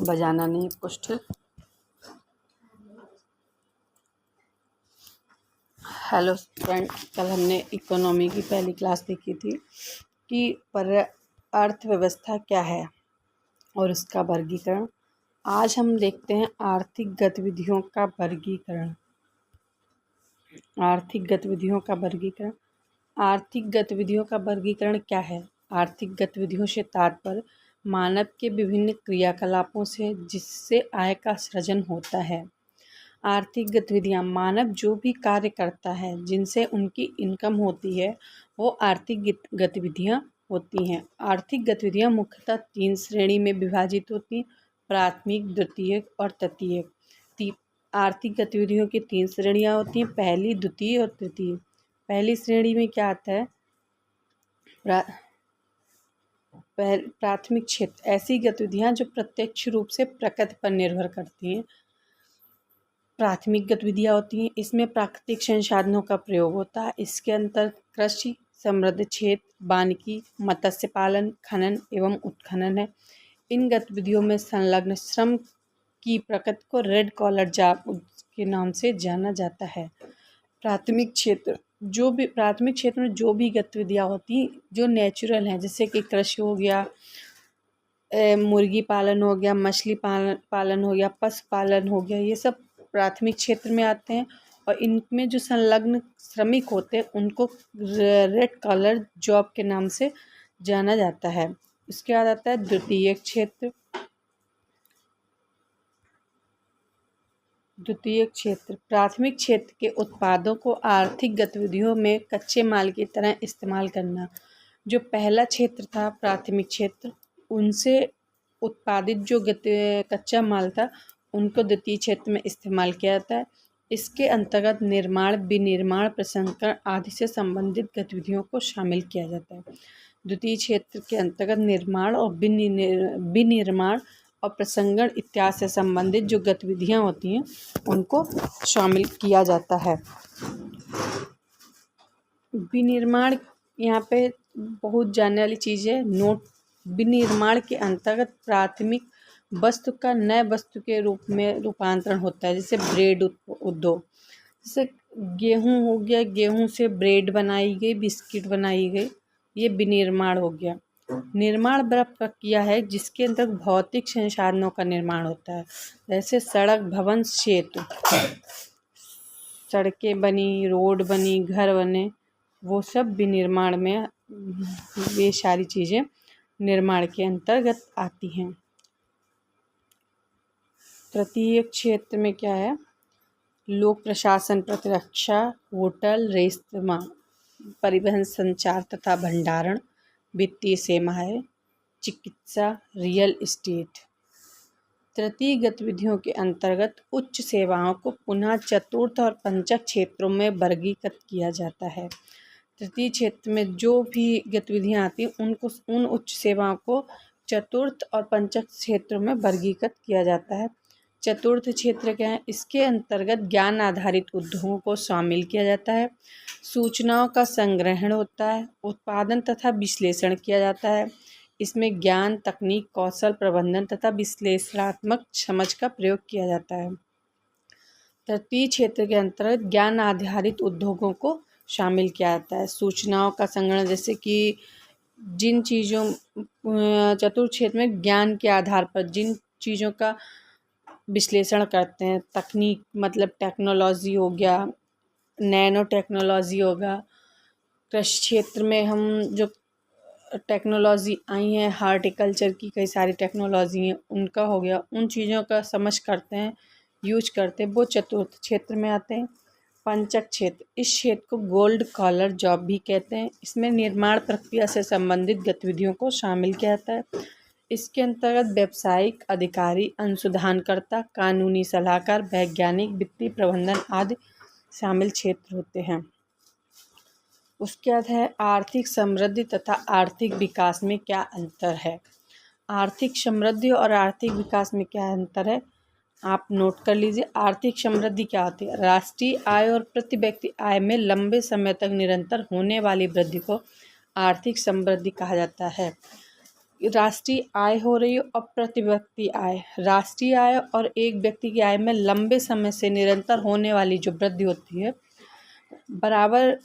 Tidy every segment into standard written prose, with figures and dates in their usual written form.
बजाना नहीं कुछ। हेलो फ्रेंड, कल हमने इकोनॉमी की पहली क्लास देखी थी कि अर्थव्यवस्था क्या है और उसका वर्गीकरण। आज हम देखते हैं आर्थिक गतिविधियों का वर्गीकरण। आर्थिक गतिविधियों का वर्गीकरण। आर्थिक गतिविधियों का वर्गीकरण क्या है? आर्थिक गतिविधियों से तात्पर्य मानव के विभिन्न क्रियाकलापों से जिससे आय का सृजन होता है। आर्थिक गतिविधियाँ मानव जो भी कार्य करता है जिनसे उनकी इनकम होती है वो आर्थिक गतिविधियाँ होती हैं। आर्थिक गतिविधियाँ मुख्यतः 3 श्रेणी में विभाजित होती हैं: प्राथमिक, द्वितीयक और तृतीयक। आर्थिक गतिविधियों की 3 श्रेणियाँ होती हैं: पहली, द्वितीय और तृतीय। पहली श्रेणी में क्या आता है? प्राथमिक क्षेत्र, ऐसी गतिविधियाँ जो प्रत्यक्ष रूप से प्रकृति पर निर्भर करती हैं। प्राथमिक गतिविधियाँ होती हैं, इसमें प्राकृतिक संसाधनों का प्रयोग होता है। इसके अंतर कृषि, समृद्ध क्षेत्र, वानिकी, मत्स्य पालन, खनन एवं उत्खनन है। इन गतिविधियों में संलग्न श्रम की प्रकृति को रेड कॉलर जॉब के नाम से जाना जाता है। प्राथमिक क्षेत्र में जो भी गतिविधियाँ होती हैं जो नेचुरल हैं, जैसे कि कृषि हो गया, मुर्गी पालन हो गया, मछली पालन हो गया, पशुपालन हो गया, ये सब प्राथमिक क्षेत्र में आते हैं। और इनमें जो संलग्न श्रमिक होते हैं उनको रेड कॉलर जॉब के नाम से जाना जाता है। इसके बाद आता है द्वितीयक क्षेत्र। द्वितीयक क्षेत्र प्राथमिक क्षेत्र के उत्पादों को आर्थिक गतिविधियों में कच्चे माल की तरह इस्तेमाल करना। जो पहला क्षेत्र था प्राथमिक क्षेत्र, उनसे उत्पादित जो कच्चा माल था उनको द्वितीय क्षेत्र में इस्तेमाल किया जाता है। इसके अंतर्गत निर्माण, विनिर्माण, प्रसंस्करण आदि से संबंधित गतिविधियों को शामिल किया जाता है। द्वितीय क्षेत्र के अंतर्गत निर्माण और विनिर्माण और प्रसंस्करण इत्यादि से संबंधित जो गतिविधियां होती हैं उनको शामिल किया जाता है। विनिर्माण यहाँ पे बहुत जानने वाली चीज़ है। नोट, विनिर्माण के अंतर्गत प्राथमिक वस्तु का नए वस्तु के रूप में रूपांतरण होता है। जैसे ब्रेड उद्योग, जैसे गेहूँ हो गया, गेहूँ से ब्रेड बनाई गई, बिस्किट बनाई गई, ये विनिर्माण हो गया। निर्माण वह प्रक्रिया है जिसके अंदर भौतिक संसाधनों का निर्माण होता है। जैसे सड़क, भवन, सेतु, सड़कें बनी, रोड बनी, घर बने, वो सब विनिर्माण में, ये सारी चीज़ें निर्माण के अंतर्गत आती हैं। तृतीय क्षेत्र में क्या है? लोक प्रशासन, प्रतिरक्षा, होटल, रेस्तरां, परिवहन, संचार तथा भंडारण, वित्तीय सेवाएं, चिकित्सा, रियल एस्टेट। तृतीय गतिविधियों के अंतर्गत उच्च सेवाओं को पुनः चतुर्थ और पंचक क्षेत्रों में वर्गीकृत किया जाता है। तृतीय क्षेत्र में जो भी गतिविधियां आती हैं उनको, उन उच्च सेवाओं को चतुर्थ और पंचक क्षेत्रों में वर्गीकृत किया जाता है। चतुर्थ क्षेत्र क्या है? इसके अंतर्गत ज्ञान आधारित उद्योगों को शामिल किया जाता है। सूचनाओं का संग्रहण होता है, उत्पादन तथा विश्लेषण किया जाता है। इसमें ज्ञान, तकनीक, कौशल, प्रबंधन तथा विश्लेषणात्मक समझ का प्रयोग किया जाता है। तृतीय क्षेत्र के अंतर्गत ज्ञान आधारित उद्योगों को शामिल किया जाता है। सूचनाओं का संग्रहण, जैसे कि जिन चीज़ों, चतुर्थ क्षेत्र में ज्ञान के आधार पर जिन चीज़ों का विश्लेषण करते हैं, तकनीक मतलब टेक्नोलॉजी हो गया, नैनो टेक्नोलॉजी होगा। कृषि क्षेत्र में हम जो टेक्नोलॉजी आई हैं, हार्टिकल्चर की कई सारी टेक्नोलॉजी हैं, उनका हो गया, उन चीज़ों का समझ करते हैं, यूज करते हैं, वो चतुर्थ क्षेत्र में आते हैं। पंचक क्षेत्र, इस क्षेत्र को गोल्ड कॉलर जॉब भी कहते हैं। इसमें निर्माण प्रक्रिया से संबंधित गतिविधियों को शामिल किया जाता है। इसके अंतर्गत व्यावसायिक अधिकारी, अनुसंधानकर्ता, कानूनी सलाहकार, वैज्ञानिक, वित्तीय प्रबंधन आदि शामिल क्षेत्र होते हैं। उसके बाद है आर्थिक समृद्धि तथा आर्थिक विकास में क्या अंतर है। आर्थिक समृद्धि और आर्थिक विकास में क्या अंतर है, आप नोट कर लीजिए। आर्थिक समृद्धि क्या होती है? राष्ट्रीय आय और प्रति व्यक्ति आय में लंबे समय तक निरंतर होने वाली वृद्धि को आर्थिक समृद्धि कहा जाता है। राष्ट्रीय आय हो रही है और प्रति व्यक्ति आय। राष्ट्रीय आय और एक व्यक्ति की आय में लंबे समय से निरंतर होने वाली जो वृद्धि होती है, बराबर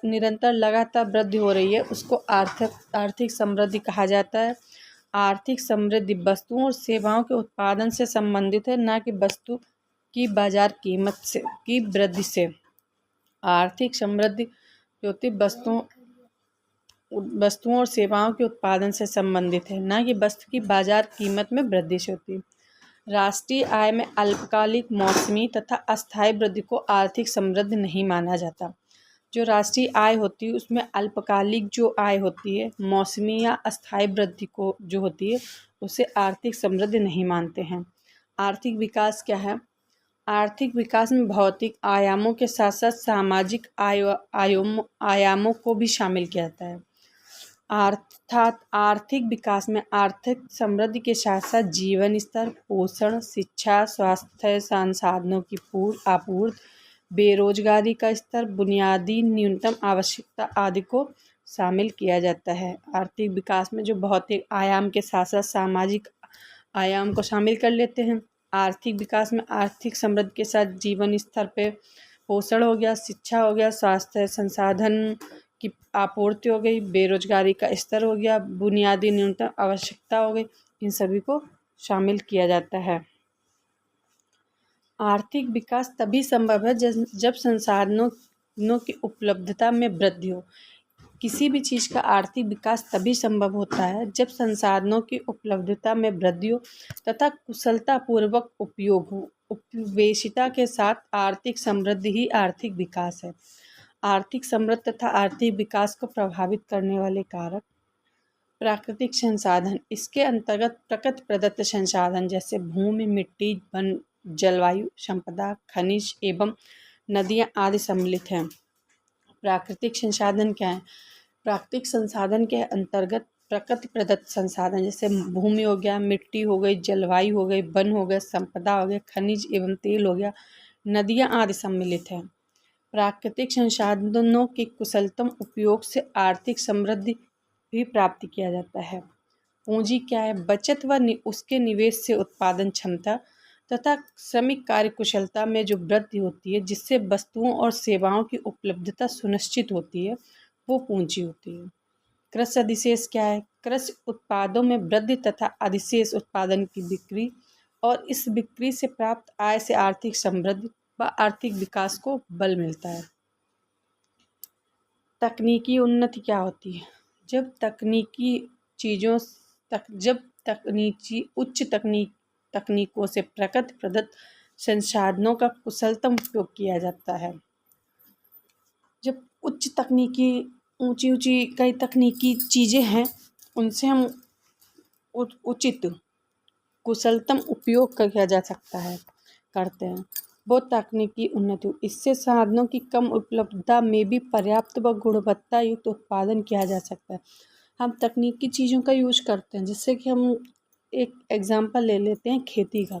निरंतर लगातार वृद्धि हो रही है, उसको आर्थिक समृद्धि कहा जाता है। आर्थिक समृद्धि वस्तुओं और सेवाओं के उत्पादन से संबंधित है, ना कि वस्तु की बाजार कीमत से की वृद्धि से। आर्थिक समृद्धि जो होती है वस्तुओं और सेवाओं के उत्पादन से संबंधित है, ना कि वस्तु की बाजार कीमत में वृद्धि से होती है। राष्ट्रीय आय में अल्पकालिक, मौसमी तथा अस्थायी वृद्धि को आर्थिक समृद्धि नहीं माना जाता। जो राष्ट्रीय आय होती है उसमें अल्पकालिक जो आय होती है, मौसमी या अस्थायी वृद्धि को जो होती है, उसे आर्थिक समृद्धि नहीं मानते हैं। आर्थिक विकास क्या है? आर्थिक विकास में भौतिक आयामों के साथ साथ सामाजिक आयामों को भी शामिल किया जाता है। अर्थात आर्थिक विकास में आर्थिक समृद्धि के साथ साथ जीवन स्तर, पोषण, शिक्षा, स्वास्थ्य संसाधनों की आपूर्ति, बेरोजगारी का स्तर, बुनियादी न्यूनतम आवश्यकता आदि को शामिल किया जाता है। आर्थिक विकास में जो भौतिक आयाम के साथ साथ सामाजिक आयाम को शामिल कर लेते हैं। आर्थिक विकास में आर्थिक समृद्धि के साथ जीवन स्तर पे पोषण हो गया, शिक्षा हो गया, स्वास्थ्य संसाधन की आपूर्ति हो गई, बेरोजगारी का स्तर हो गया, बुनियादी न्यूनतम आवश्यकता हो गई, इन सभी को शामिल किया जाता है। आर्थिक विकास तभी संभव है जब संसाधनों की उपलब्धता में वृद्धि हो। किसी भी चीज़ का आर्थिक विकास तभी संभव होता है जब संसाधनों की उपलब्धता में वृद्धि हो तथा कुशलतापूर्वक उपयोग हो। उपवेशिता के साथ आर्थिक समृद्धि ही आर्थिक विकास है। आर्थिक समृद्धि तथा आर्थिक विकास को प्रभावित करने वाले कारक प्राकृतिक संसाधन। इसके अंतर्गत प्रकृति प्रदत्त संसाधन जैसे भूमि, मिट्टी, वन, जलवायु, संपदा, खनिज एवं नदियाँ आदि सम्मिलित हैं। प्राकृतिक संसाधन क्या है? प्राकृतिक संसाधन के अंतर्गत प्रकृति प्रदत्त संसाधन जैसे भूमि हो गया, मिट्टी हो गई, जलवायु हो गई, वन हो गया, संपदा हो गया, खनिज एवं तेल हो गया, नदियाँ आदि सम्मिलित हैं। प्राकृतिक संसाधनों के कुशलतम उपयोग से आर्थिक समृद्धि भी प्राप्त किया जाता है। पूंजी क्या है? बचत व उसके निवेश से उत्पादन क्षमता तथा श्रमिक कार्य कुशलता में जो वृद्धि होती है, जिससे वस्तुओं और सेवाओं की उपलब्धता सुनिश्चित होती है, वो पूंजी होती है। कृषि अधिशेष क्या है? कृषि उत्पादों में वृद्धि तथा अधिशेष उत्पादन की बिक्री और इस बिक्री से प्राप्त आय से आर्थिक समृद्धि व आर्थिक विकास को बल मिलता है। तकनीकी उन्नति क्या होती है? जब उच्च तकनीकों से प्रकृति प्रदत्त संसाधनों का कुशलतम उपयोग किया जाता है। जब ऊंची कई तकनीकी चीज़ें हैं, उनसे हम उचित कुशलतम उपयोग किया जा सकता है, करते हैं, वो तकनीकी उन्नति। इससे साधनों की कम उपलब्धता में भी पर्याप्त व गुणवत्ता युक्त उत्पादन किया जा सकता है। हम तकनीकी चीज़ों का यूज करते हैं, जिससे कि हम एक एग्जांपल ले लेते हैं खेती का।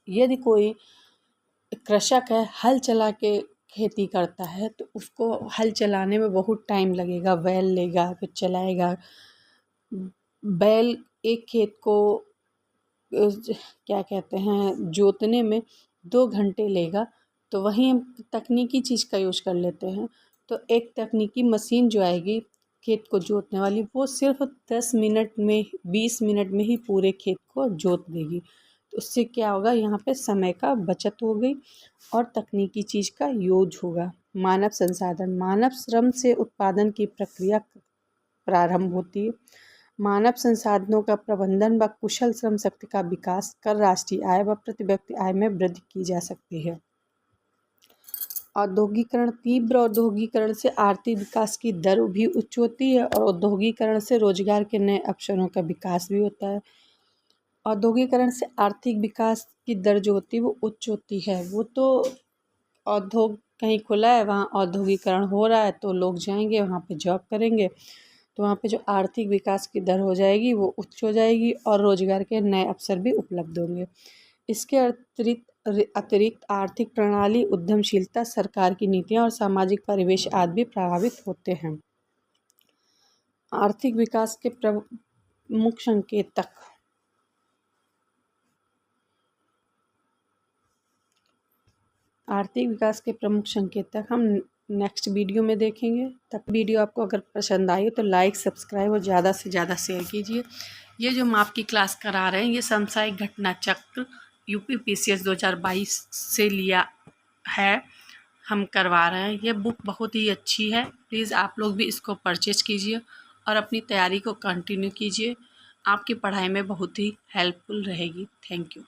यदि कोई कृषक है, हल चला के खेती करता है, तो उसको हल चलाने में बहुत टाइम लगेगा, बैल लेगा, फिर चलाएगा। बैल एक खेत को क्या कहते हैं, जोतने में 2 घंटे लेगा। तो वहीं हम तकनीकी चीज़ का यूज कर लेते हैं, तो एक तकनीकी मशीन जो आएगी खेत को जोतने वाली, वो सिर्फ 10 मिनट में, 20 मिनट में ही पूरे खेत को जोत देगी। तो उससे क्या होगा, यहाँ पे समय का बचत हो गई और तकनीकी चीज़ का यूज होगा। मानव संसाधन, मानव श्रम से उत्पादन की प्रक्रिया प्रारंभ होती है। मानव संसाधनों का प्रबंधन व कुशल श्रम शक्ति का विकास कर राष्ट्रीय आय व प्रति व्यक्ति आय में वृद्धि की जा सकती है। औद्योगिकरण, तीव्र औद्योगिकरण से आर्थिक विकास की दर भी उच्च होती है और औद्योगिकरण से रोजगार के नए अवसरों का विकास भी होता है। औद्योगिकरण से आर्थिक विकास की दर जो होती है वो उच्च होती है। वो तो उद्योग कहीं खुला है, वहाँ औद्योगिकरण हो रहा है, तो लोग जाएंगे वहाँ पे जॉब करेंगे, तो वहाँ पे जो आर्थिक विकास की दर हो जाएगी वो उच्च हो जाएगी और रोजगार के नए अवसर भी उपलब्ध होंगे। इसके अतिरिक्त आर्थिक प्रणाली, उद्यमशीलता, सरकार की नीतियाँ और सामाजिक परिवेश आदि भी प्रभावित होते हैं। आर्थिक विकास के प्रमुख संकेतक। आर्थिक विकास के प्रमुख संकेतक हम नेक्स्ट वीडियो में देखेंगे। तब वीडियो आपको अगर पसंद आई हो तो लाइक, सब्सक्राइब और ज़्यादा से ज़्यादा शेयर कीजिए। ये जो हम आपकी क्लास करा रहे हैं ये समसामयिक घटना चक्र यूपी पीसीएस 2022 से लिया है, हम करवा रहे हैं। ये बुक बहुत ही अच्छी है, प्लीज़ आप लोग भी इसको परचेज कीजिए और अपनी तैयारी को कंटिन्यू कीजिए। आपकी पढ़ाई में बहुत ही हेल्पफुल रहेगी। Thank you.